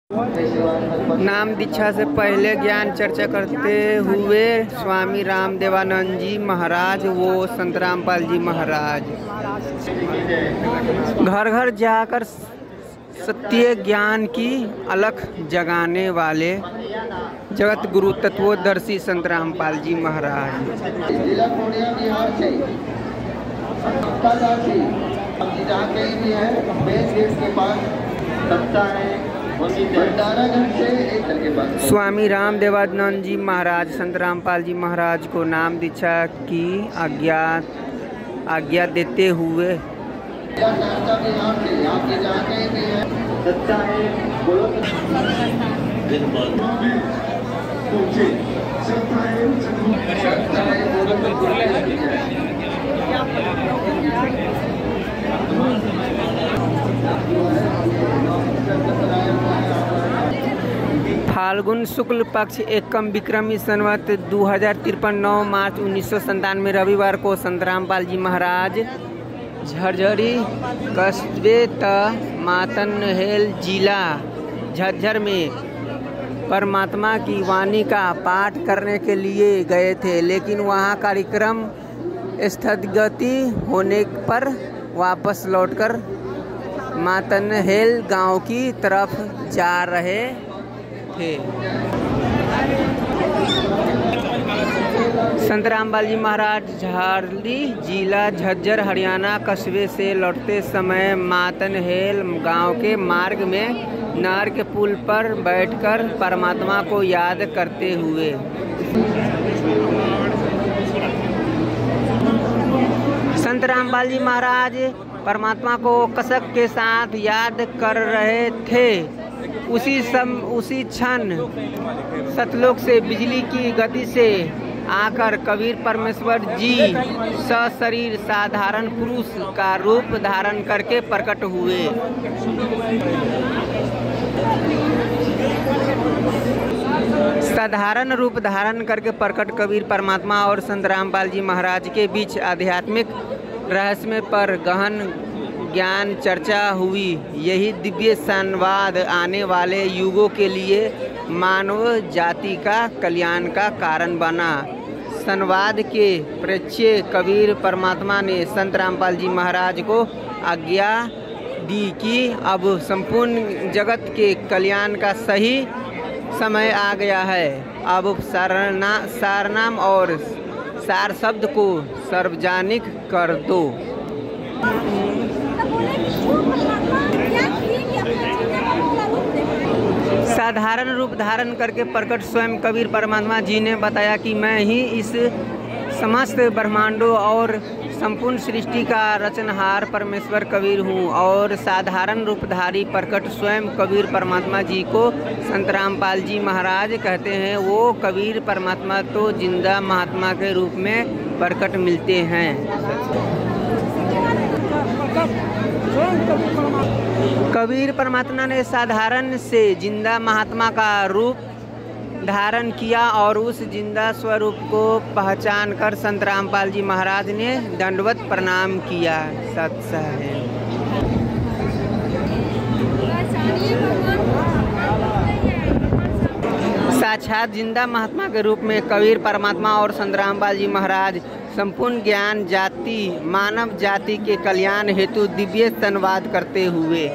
नाम दीक्षा से पहले ज्ञान चर्चा करते हुए स्वामी रामदेवानंद जी महाराज वो संत रामपाल जी महाराज घर घर जाकर सत्य ज्ञान की अलख जगाने वाले जगत गुरु तत्वदर्शी संत रामपाल जी महाराज। स्वामी रामदेवानंद जी महाराज संत रामपाल जी महाराज को नाम दीक्षा की आज्ञा देते हुए फाल्गुन शुक्ल पक्ष एकम विक्रमी संवत 2053 9 मार्च 1997 रविवार को संत रामपाल जी महाराज झरझरी कस्बे मातनहेल जिला झज्जर में परमात्मा की वाणी का पाठ करने के लिए गए थे, लेकिन वहां कार्यक्रम स्थगित होने पर वापस लौटकर मातनहेल गांव की तरफ जा रहे थे। संत रामपाल जी महाराज झारली जिला झज्जर हरियाणा कस्बे से लौटते समय मातनहेल गांव के मार्ग में नहर के पुल पर बैठकर परमात्मा को याद करते हुए संत रामपाल जी महाराज परमात्मा को कसक के साथ याद कर रहे थे। उसी क्षण सतलोक से बिजली की गति से आकर कबीर परमेश्वर जी सशरीर साधारण पुरुष का रूप धारण करके प्रकट हुए। साधारण रूप धारण करके प्रकट कबीर परमात्मा और संत रामपाल जी महाराज के बीच आध्यात्मिक रहस्य पर गहन ज्ञान चर्चा हुई। यही दिव्य संवाद आने वाले युगों के लिए मानव जाति का कल्याण का कारण बना। संवाद के परिचय कबीर परमात्मा ने संत रामपाल जी महाराज को आज्ञा दी कि अब संपूर्ण जगत के कल्याण का सही समय आ गया है। अब सारनाम और सार शब्द को सार्वजनिक कर दो। साधारण रूप धारण करके प्रकट स्वयं कबीर परमात्मा जी ने बताया कि मैं ही इस समस्त ब्रह्मांडों और संपूर्ण सृष्टि का रचनहार परमेश्वर कबीर हूँ। और साधारण रूपधारी प्रकट स्वयं कबीर परमात्मा जी को संत रामपाल जी महाराज कहते हैं। वो कबीर परमात्मा तो जिंदा महात्मा के रूप में प्रकट मिलते हैं। कबीर परमात्मा ने साधारण से जिंदा महात्मा का रूप धारण किया और उस जिंदा स्वरूप को पहचान कर संत रामपाल जी महाराज ने दंडवत प्रणाम किया। सत्य है। साक्षात जिंदा महात्मा के रूप में कबीर परमात्मा और संत रामपाल जी महाराज संपूर्ण ज्ञान जाति मानव जाति के कल्याण हेतु दिव्य संवाद करते हुए